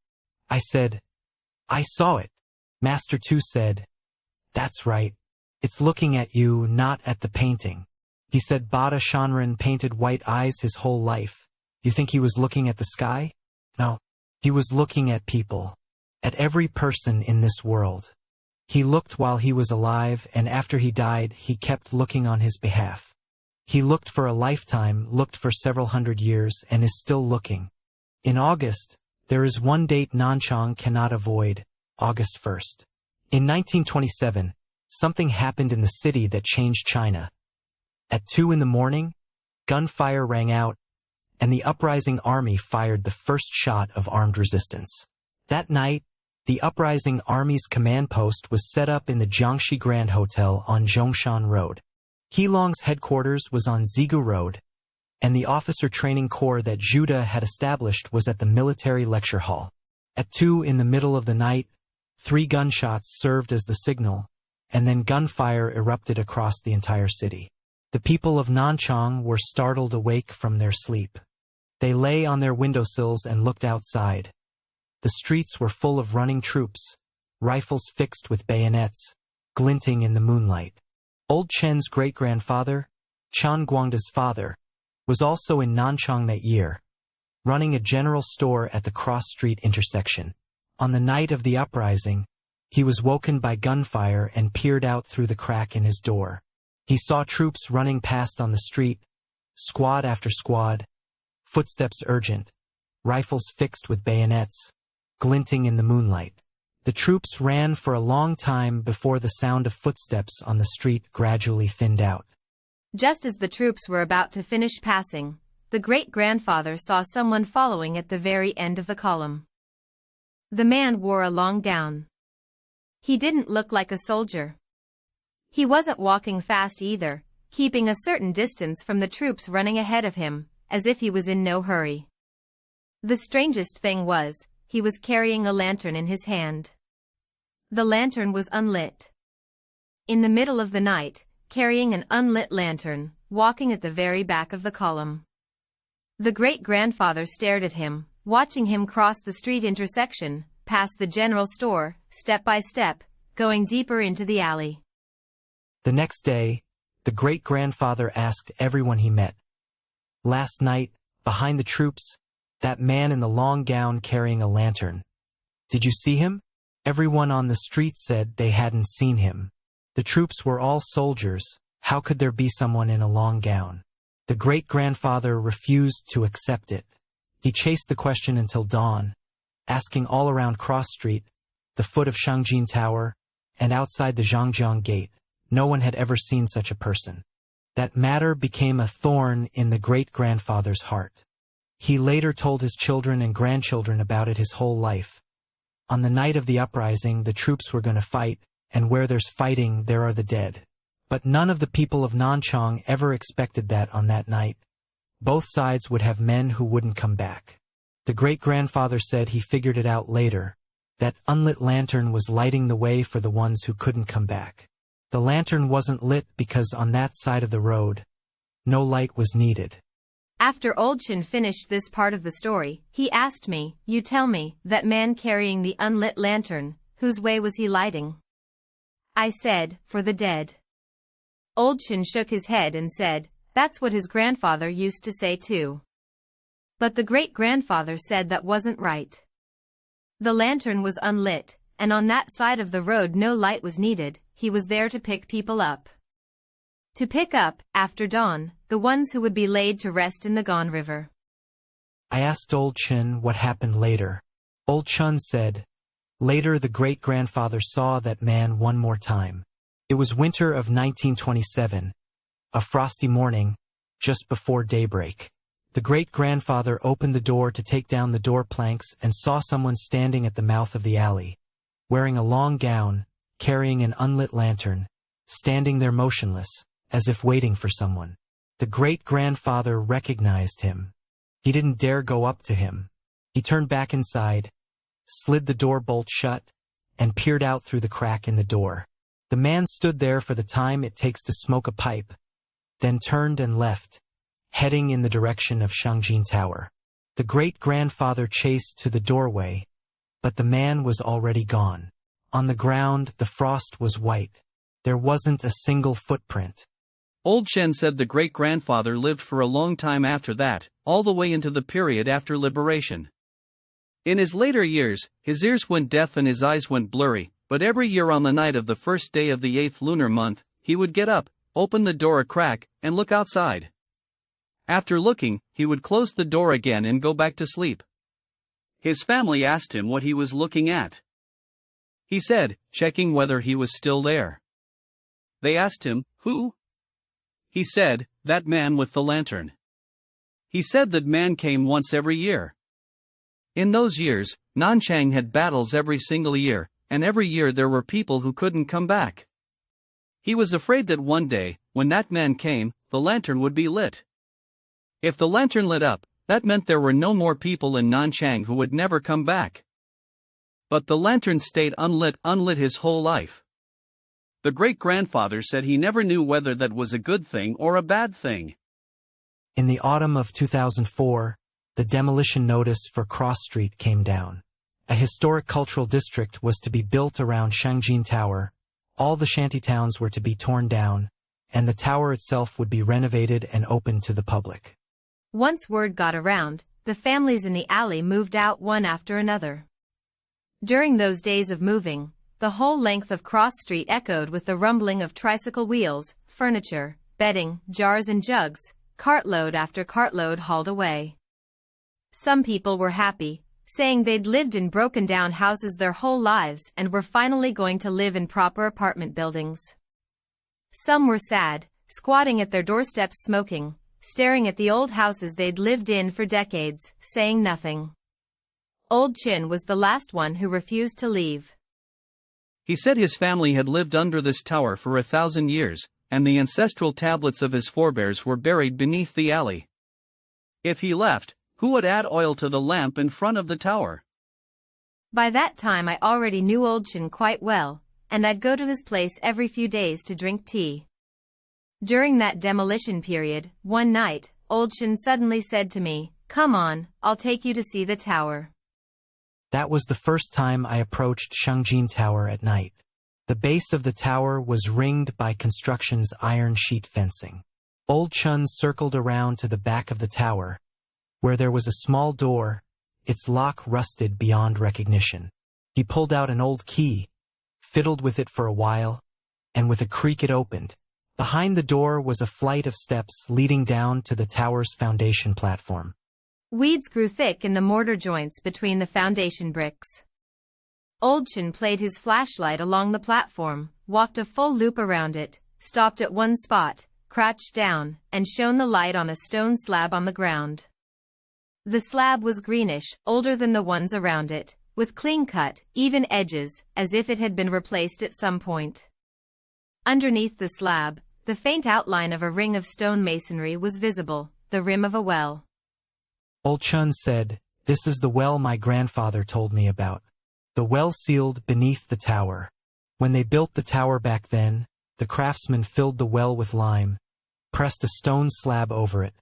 Speaker 3: I said, "I saw it." Master Tu said, "That's right. It's looking at you, not at the painting." He said Bada Shanren painted white eyes his whole life. You think he was looking at the sky? No. He was looking at people. At every person in this world. He looked while he was alive, and after he died, he kept looking on his behalf. He looked for a lifetime, looked for several hundred years, and is still looking. In August, there is one date Nanchang cannot avoid, August 1st. In 1927, something happened in the city that changed China. At 2 in the morning, gunfire rang out, and the Uprising army fired the first shot of armed resistance. That night, the Uprising army's command post was set up in the Jiangxi Grand Hotel on Zhongshan Road. Heilong's headquarters was on Zigu Road, and the officer training corps that Juda had established was at the military lecture hall. At 2 in the middle of the night, 3 gunshots served as the signal, and then gunfire erupted across the entire city. The people of Nanchang were startled awake from their sleep. They lay on their windowsills and looked outside. The streets were full of running troops, rifles fixed with bayonets, glinting in the moonlight. Old Chen's great-grandfather, Chen Guangda's father, was also in Nanchang that year, running a general store at the cross street intersection. On the night of the uprising, he was woken by gunfire and peered out through the crack in his door. He saw troops running past on the street, squad after squad, footsteps urgent, rifles fixed with bayonets, glinting in the moonlight. The troops ran for a long time before the sound of footsteps on the street gradually thinned out.
Speaker 2: Just as the troops were about to finish passing, the great-grandfather saw someone following at the very end of the column. The man wore a long gown. He didn't look like a soldier. He wasn't walking fast either, keeping a certain distance from the troops running ahead of him, as if he was in no hurry. The strangest thing was, he was carrying a lantern in his hand. The lantern was unlit. In the middle of the night, carrying an unlit lantern, walking at the very back of the column. The great-grandfather stared at him, watching him cross the street intersection, past the general store, step by step, going deeper into the alley.
Speaker 3: The next day, the great-grandfather asked everyone he met. Last night, behind the troops, that man in the long gown carrying a lantern. Did you see him? Everyone on the street said they hadn't seen him. The troops were all soldiers. How could there be someone in a long gown? The great-grandfather refused to accept it. He chased the question until dawn, asking all around Cross Street, the foot of Shengjin Tower, and outside the Zhangjiang Gate. No one had ever seen such a person. That matter became a thorn in the great-grandfather's heart. He later told his children and grandchildren about it his whole life. On the night of the uprising, the troops were going to fight, and where there's fighting, there are the dead. But none of the people of Nanchang ever expected that on that night. Both sides would have men who wouldn't come back. The great-grandfather said he figured it out later. That unlit lantern was lighting the way for the ones who couldn't come back. The lantern wasn't lit because on that side of the road, no light was needed.
Speaker 2: After Old Chen finished this part of the story, he asked me, "You tell me, that man carrying the unlit lantern, whose way was he lighting?" I said, "For the dead." Old Chen shook his head and said, "That's what his grandfather used to say too." But the great-grandfather said that wasn't right. The lantern was unlit, and on that side of the road no light was needed. He was there to pick people up. To pick up, after dawn, the ones who would be laid to rest in the Gone River.
Speaker 3: I asked Old Chen what happened later. Old Chen said, later the great-grandfather saw that man one more time. It was winter of 1927, a frosty morning, just before daybreak. The great-grandfather opened the door to take down the door planks and saw someone standing at the mouth of the alley, wearing a long gown, carrying an unlit lantern, standing there motionless, as if waiting for someone. The great-grandfather recognized him. He didn't dare go up to him. He turned back inside, slid the door bolt shut, and peered out through the crack in the door. The man stood there for the time it takes to smoke a pipe, then turned and left, heading in the direction of Shengjin Tower. The great-grandfather chased to the doorway, but the man was already gone. On the ground, the frost was white. There wasn't a single footprint.
Speaker 4: Old Chen said the great-grandfather lived for a long time after that, all the way into the period after liberation. In his later years, his ears went deaf and his eyes went blurry, but every year on the night of the first day of the 8th lunar month, he would get up, open the door a crack, and look outside. After looking, he would close the door again and go back to sleep. His family asked him what he was looking at. He said, checking whether he was still there. They asked him, who? He said, that man with the lantern. He said that man came once every year. In those years, Nanchang had battles every single year, and every year there were people who couldn't come back. He was afraid that one day, when that man came, the lantern would be lit. If the lantern lit up, that meant there were no more people in Nanchang who would never come back. But the lantern stayed unlit his whole life. The great-grandfather said he never knew whether that was a good thing or a bad thing.
Speaker 3: In the autumn of 2004, the demolition notice for Cross Street came down. A historic cultural district was to be built around Shengjin Tower, all the shantytowns were to be torn down, and the tower itself would be renovated and opened to the public.
Speaker 2: Once word got around, the families in the alley moved out one after another. During those days of moving, the whole length of Cross Street echoed with the rumbling of tricycle wheels, furniture, bedding, jars and jugs, cartload after cartload hauled away. Some people were happy, saying they'd lived in broken-down houses their whole lives and were finally going to live in proper apartment buildings. Some were sad, squatting at their doorsteps smoking, staring at the old houses they'd lived in for decades, saying nothing. Old Chen was the last one who refused to leave.
Speaker 4: He said his family had lived under this tower for 1,000 years, and the ancestral tablets of his forebears were buried beneath the alley. If he left, who would add oil to the lamp in front of the tower?
Speaker 2: By that time I already knew Old Chen quite well, and I'd go to his place every few days to drink tea. During that demolition period, one night, Old Chen suddenly said to me, "Come on, I'll take you to see the tower."
Speaker 3: That was the first time I approached Shengjin Tower at night. The base of the tower was ringed by construction's iron sheet fencing. Old Chen circled around to the back of the tower, where there was a small door, its lock rusted beyond recognition. He pulled out an old key, fiddled with it for a while, and with a creak it opened. Behind the door was a flight of steps leading down to the tower's foundation platform.
Speaker 2: Weeds grew thick in the mortar joints between the foundation bricks. Old Chen played his flashlight along the platform, walked a full loop around it, stopped at one spot, crouched down, and shone the light on a stone slab on the ground. The slab was greenish, older than the ones around it, with clean-cut, even edges, as if it had been replaced at some point. Underneath the slab, the faint outline of a ring of stone masonry was visible, the rim of a well.
Speaker 3: Old Chen said, "This is the well my grandfather told me about. The well sealed beneath the tower. When they built the tower back then, the craftsmen filled the well with lime, pressed a stone slab over it,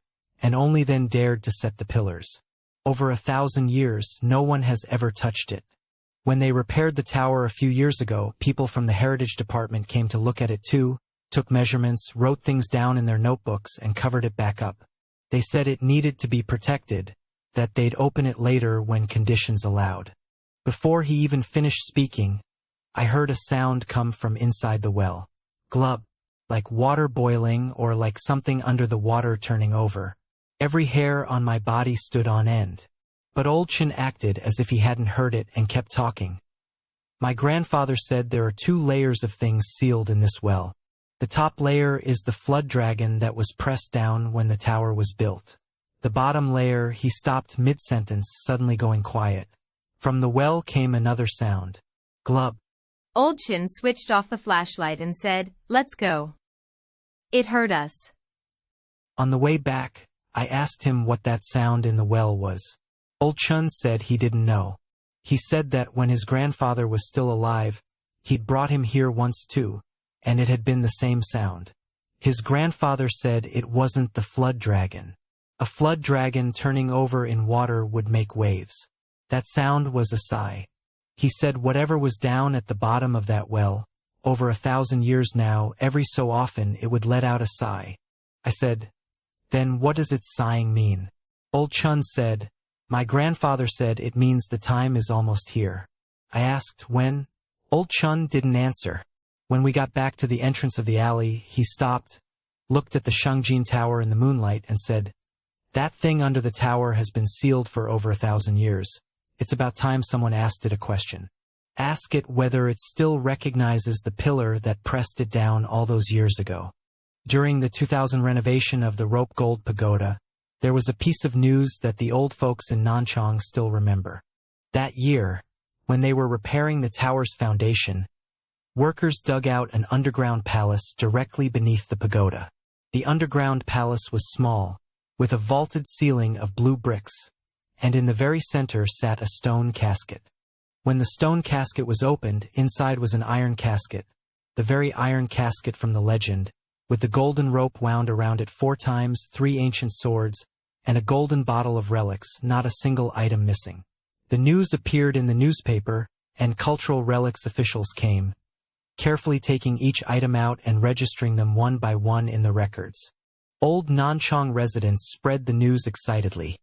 Speaker 3: and only then dared to set the pillars. Over 1,000 years, no one has ever touched it. When they repaired the tower a few years ago, people from the Heritage Department came to look at it too, took measurements, wrote things down in their notebooks, and covered it back up. They said it needed to be protected, that they'd open it later when conditions allowed." Before he even finished speaking, I heard a sound come from inside the well. Glub, like water boiling or like something under the water turning over. Every hair on my body stood on end. But Old Chen acted as if he hadn't heard it and kept talking. "My grandfather said there are 2 layers of things sealed in this well. The top layer is the flood dragon that was pressed down when the tower was built. The bottom layer, he stopped mid-sentence, suddenly going quiet. From the well came another sound. Glub.
Speaker 2: Old Chen switched off the flashlight and said, "Let's go." It hurt us.
Speaker 3: On the way back, I asked him what that sound in the well was. Old Chen said he didn't know. He said that when his grandfather was still alive, he'd brought him here once too, and it had been the same sound. His grandfather said it wasn't the flood dragon. A flood dragon turning over in water would make waves. That sound was a sigh. He said whatever was down at the bottom of that well, over 1,000 years now, every so often it would let out a sigh. I said, "Then what does its sighing mean?" Old Chen said, "My grandfather said it means the time is almost here." I asked when. Old Chen didn't answer. When we got back to the entrance of the alley, he stopped, looked at the Shengjin Tower in the moonlight and said, "That thing under the tower has been sealed for over 1,000 years. It's about time someone asked it a question. Ask it whether it still recognizes the pillar that pressed it down all those years ago." During the 2000 renovation of the rope gold pagoda, there was a piece of news that the old folks in Nanchang still remember. That year, when they were repairing the tower's foundation, workers dug out an underground palace directly beneath the pagoda. The underground palace was small, with a vaulted ceiling of blue bricks, and in the very center sat a stone casket. When the stone casket was opened, inside was an iron casket, the very iron casket from the legend, with the golden rope wound around it 4 times, 3 ancient swords, and a golden bottle of relics, not a single item missing. The news appeared in the newspaper, and cultural relics officials came, carefully taking each item out and registering them one by one in the records. Old Nanchang residents spread the news excitedly.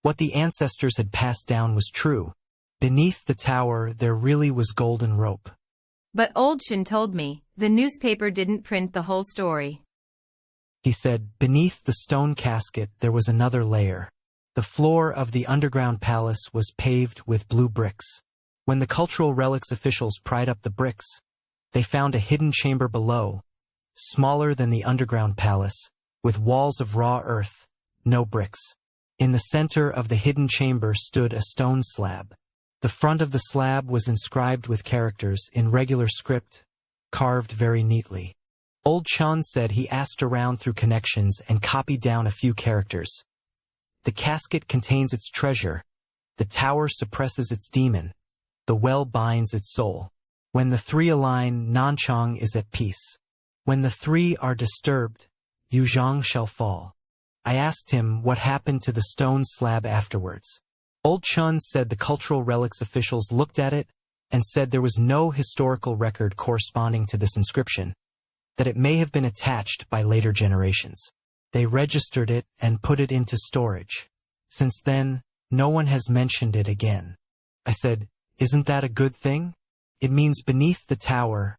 Speaker 3: What the ancestors had passed down was true. Beneath the tower there really was golden rope.
Speaker 2: But Old Chen told me, the newspaper didn't print the whole story.
Speaker 3: He said, beneath the stone casket there was another layer. The floor of the underground palace was paved with blue bricks. When the cultural relics officials pried up the bricks, they found a hidden chamber below, smaller than the underground palace, with walls of raw earth, no bricks. In the center of the hidden chamber stood a stone slab. The front of the slab was inscribed with characters in regular script, carved very neatly. Old Chen said he asked around through connections and copied down a few characters. The casket contains its treasure. The tower suppresses its demon. The well binds its soul. When the 3 align, Nanchang is at peace. When the 3 are disturbed, Yuzhong shall fall. I asked him what happened to the stone slab afterwards. Old Chen said the cultural relics officials looked at it and said there was no historical record corresponding to this inscription, that it may have been attached by later generations. They registered it and put it into storage. Since then, no one has mentioned it again. I said, "Isn't that a good thing? It means beneath the tower,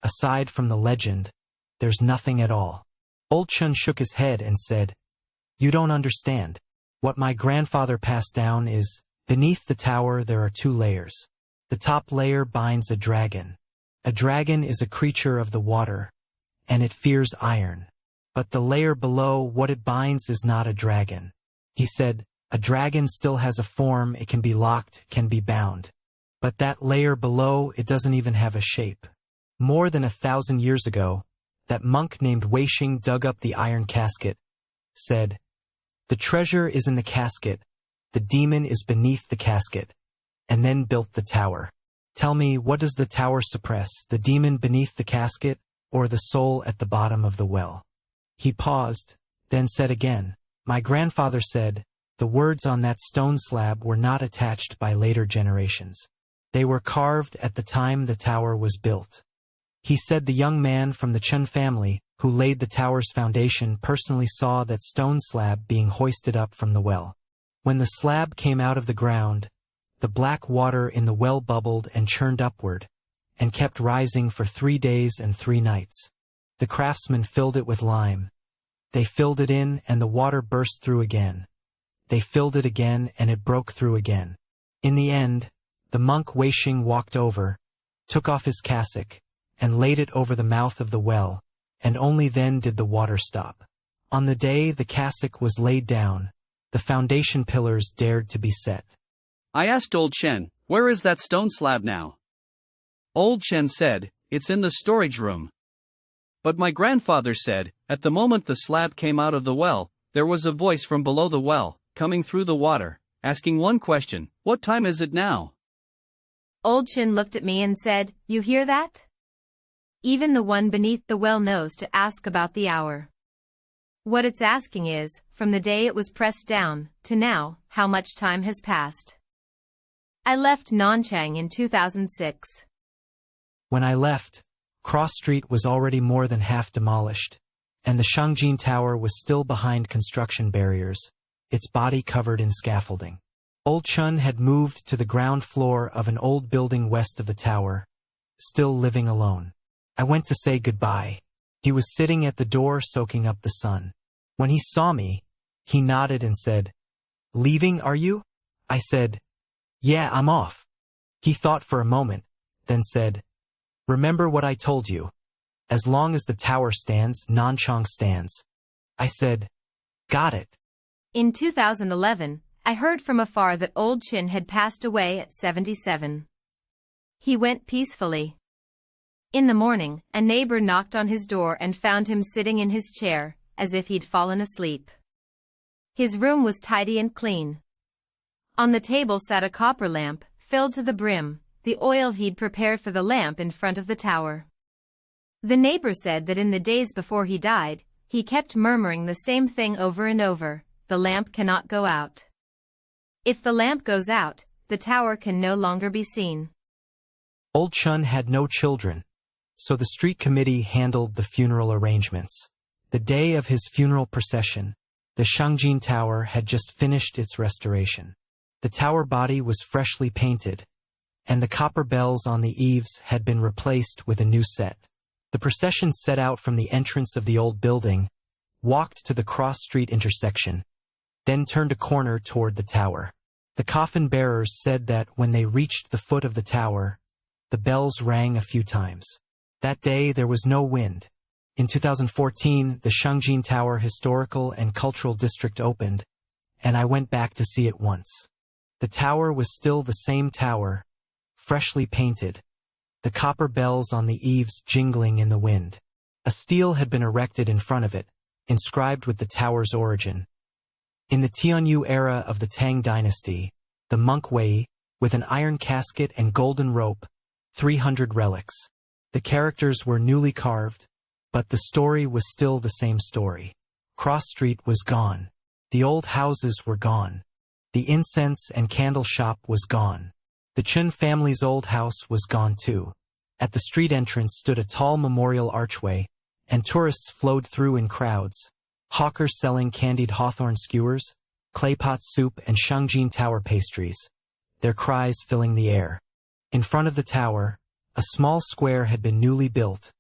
Speaker 3: aside from the legend, there's nothing at all." Old Chen shook his head and said, "You don't understand. What my grandfather passed down is, beneath the tower there are 2 layers. The top layer binds a dragon. A dragon is a creature of the water, and it fears iron. But the layer below, what it binds is not a dragon." He said, "A dragon still has a form, it can be locked, can be bound. But that layer below, it doesn't even have a shape." More than 1,000 years ago, that monk named Weiyi dug up the iron casket, said, "The treasure is in the casket, the demon is beneath the casket," and then built the tower. Tell me, what does the tower suppress, the demon beneath the casket, or the soul at the bottom of the well? He paused, then said again, "My grandfather said, the words on that stone slab were not attached by later generations. They were carved at the time the tower was built." He said the young man from the Chen family, who laid the tower's foundation, personally saw that stone slab being hoisted up from the well. When the slab came out of the ground, the black water in the well bubbled and churned upward, and kept rising for 3 days and 3 nights. The craftsmen filled it with lime. They filled it in, and the water burst through again. They filled it again, and it broke through again. In the end, the monk Weiyi walked over, took off his cassock, and laid it over the mouth of the well, and only then did the water stop. On the day the cassock was laid down, The foundation pillars dared to be set.
Speaker 4: I asked Old Chen, where is that stone slab now? Old Chen said, it's in the storage room. But my grandfather said, at the moment the slab came out of the well, there was a voice from below the well, coming through the water, asking one question, what time is it now?
Speaker 2: Old Chen looked at me and said, you hear that? Even the one beneath the well knows to ask about the hour. What it's asking is, from the day it was pressed down, to now, how much time has passed. I left Nanchang in 2006.
Speaker 3: When I left, Cross Street was already more than half demolished, and the Shengjin Tower was still behind construction barriers, its body covered in scaffolding. Old Chen had moved to the ground floor of an old building west of the tower, still living alone. I went to say goodbye. He was sitting at the door soaking up the sun. When he saw me, he nodded and said, "Leaving, are you?" I said, "Yeah, I'm off." He thought for a moment, then said, "Remember what I told you. As long as the tower stands, Nanchang stands." I said, "Got it."
Speaker 2: In 2011, I heard from afar that Old Chen had passed away at 77. He went peacefully. In the morning, a neighbor knocked on his door and found him sitting in his chair, as if he'd fallen asleep. His room was tidy and clean. On the table sat a copper lamp, filled to the brim, the oil he'd prepared for the lamp in front of the tower. The neighbor said that in the days before he died, he kept murmuring the same thing over and over, "The lamp cannot go out. If the lamp goes out, the tower can no longer be seen."
Speaker 3: Old Chen had no children, so the street committee handled the funeral arrangements. The day of his funeral procession, the Shengjin Tower had just finished its restoration. The tower body was freshly painted, and the copper bells on the eaves had been replaced with a new set. The procession set out from the entrance of the old building, walked to the cross street intersection, then turned a corner toward the tower. The coffin bearers said that when they reached the foot of the tower, the bells rang a few times. That day there was no wind. In 2014, the Shengjin Tower Historical and Cultural District opened, and I went back to see it once. The tower was still the same tower, freshly painted, the copper bells on the eaves jingling in the wind. A stele had been erected in front of it, inscribed with the tower's origin. In the Tianyu era of the Tang Dynasty, the monk Weiyi, with an iron casket and golden rope, 300 relics. The characters were newly carved, but the story was still the same story. Cross Street was gone. The old houses were gone. The incense and candle shop was gone. The Chen family's old house was gone too. At the street entrance stood a tall memorial archway, and tourists flowed through in crowds. Hawkers selling candied hawthorn skewers, claypot soup and Shengjin Tower pastries, their cries filling the air. In front of the tower, a small square had been newly built,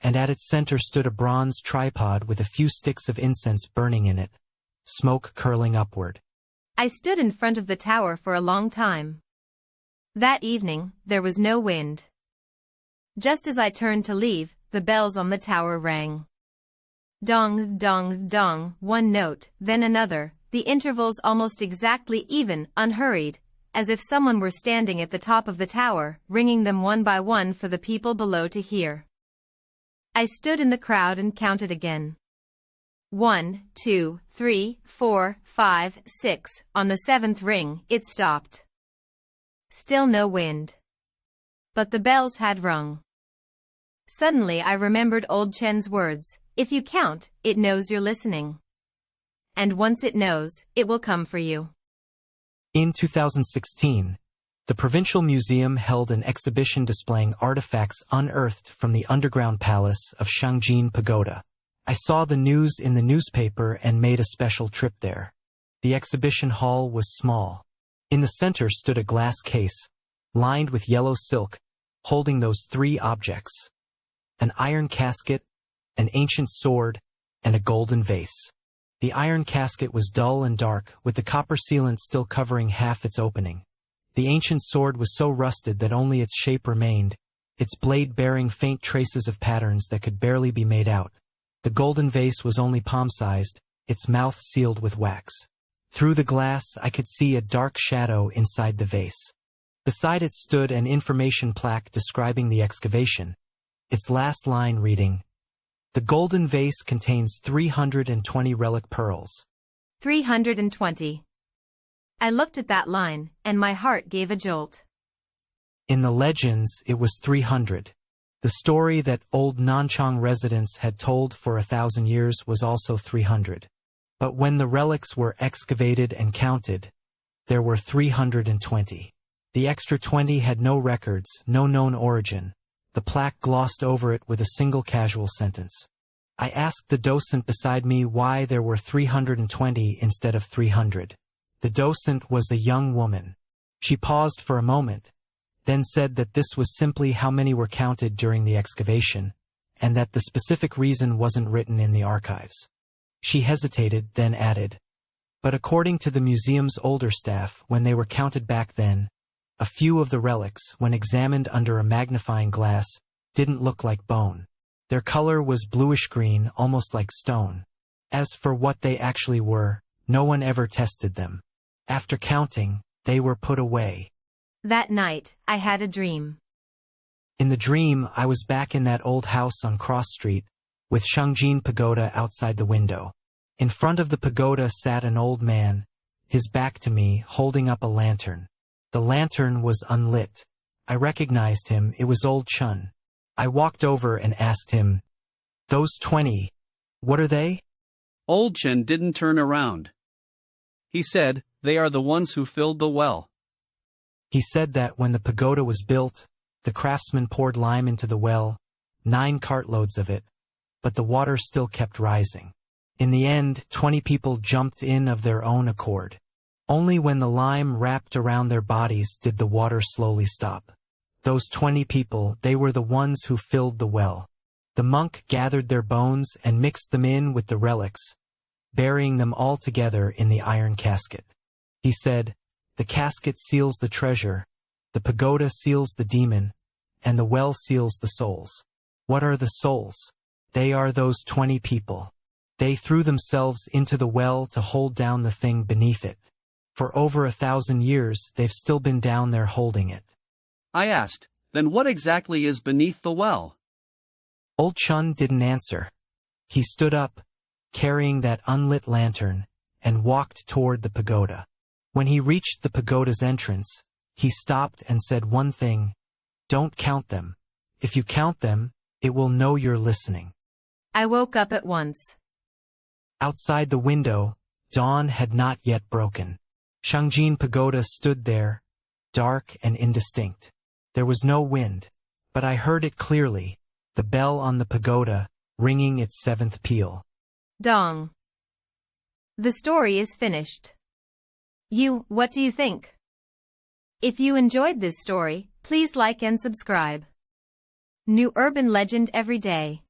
Speaker 3: and at its center stood a bronze tripod with a few sticks of incense burning in it, smoke curling upward.
Speaker 2: I stood in front of the tower for a long time. That evening, there was no wind. Just as I turned to leave, the bells on the tower rang. Dong, dong, dong, one note, then another, the intervals almost exactly even, unhurried, as if someone were standing at the top of the tower, ringing them one by one for the people below to hear. I stood in the crowd and counted again. 1, 2, 3, 4, 5, 6, on the 7th ring, it stopped. Still no wind. But the bells had rung. Suddenly I remembered Old Chen's words, "If you count, it knows you're listening. And once it knows, it will come for you."
Speaker 3: In 2016, the Provincial Museum held an exhibition displaying artifacts unearthed from the underground palace of Shengjin Pagoda. I saw the news in the newspaper and made a special trip there. The exhibition hall was small. In the center stood a glass case, lined with yellow silk, holding those three objects: an iron casket, an ancient sword, and a golden vase. The iron casket was dull and dark, with the copper sealant still covering half its opening. The ancient sword was so rusted that only its shape remained, its blade bearing faint traces of patterns that could barely be made out. The golden vase was only palm-sized, its mouth sealed with wax. Through the glass I could see a dark shadow inside the vase. Beside it stood an information plaque describing the excavation, its last line reading, "The golden vase contains 320 relic pearls."
Speaker 2: 320. I looked at that line, and my heart gave a jolt.
Speaker 3: In the legends, it was 300. The story that old Nanchang residents had told for 1,000 years was also 300. But when the relics were excavated and counted, there were 320. The extra 20 had no records, no known origin. The plaque glossed over it with a single casual sentence. I asked the docent beside me why there were 320 instead of 300. The docent was a young woman. She paused for a moment, then said that this was simply how many were counted during the excavation, and that the specific reason wasn't written in the archives. She hesitated, then added, "But according to the museum's older staff, when they were counted back then, a few of the relics, when examined under a magnifying glass, didn't look like bone. Their color was bluish-green, almost like stone. As for what they actually were, no one ever tested them. After counting, they were put away."
Speaker 2: That night, I had a dream.
Speaker 3: In the dream, I was back in that old house on Cross Street, with Shengjin Pagoda outside the window. In front of the pagoda sat an old man, his back to me, holding up a lantern. The lantern was unlit. I recognized him, it was Old Chen. I walked over and asked him, "Those 20, what are they?"
Speaker 4: Old Chen didn't turn around. He said, "They are the ones who filled the well."
Speaker 3: He said that when the pagoda was built, the craftsmen poured lime into the well, 9 cartloads of it, but the water still kept rising. In the end, 20 people jumped in of their own accord. Only when the lime wrapped around their bodies did the water slowly stop. Those 20 people, they were the ones who filled the well. The monk gathered their bones and mixed them in with the relics, burying them all together in the iron casket. He said, "The casket seals the treasure, the pagoda seals the demon, and the well seals the souls." What are the souls? They are those 20 people. They threw themselves into the well to hold down the thing beneath it. For over 1,000 years, they've still been down there holding it.
Speaker 4: I asked, "Then what exactly is beneath the well?"
Speaker 3: Old Chen didn't answer. He stood up, carrying that unlit lantern, and walked toward the pagoda. When he reached the pagoda's entrance, he stopped and said one thing, "Don't count them. If you count them, it will know you're listening."
Speaker 2: I woke up at once.
Speaker 3: Outside the window, dawn had not yet broken. Shengjin Pagoda stood there, dark and indistinct. There was no wind, but I heard it clearly, the bell on the pagoda, ringing its 7th peal.
Speaker 2: Dong. The story is finished. What do you think? If you enjoyed this story, please like and subscribe. New urban legend every day.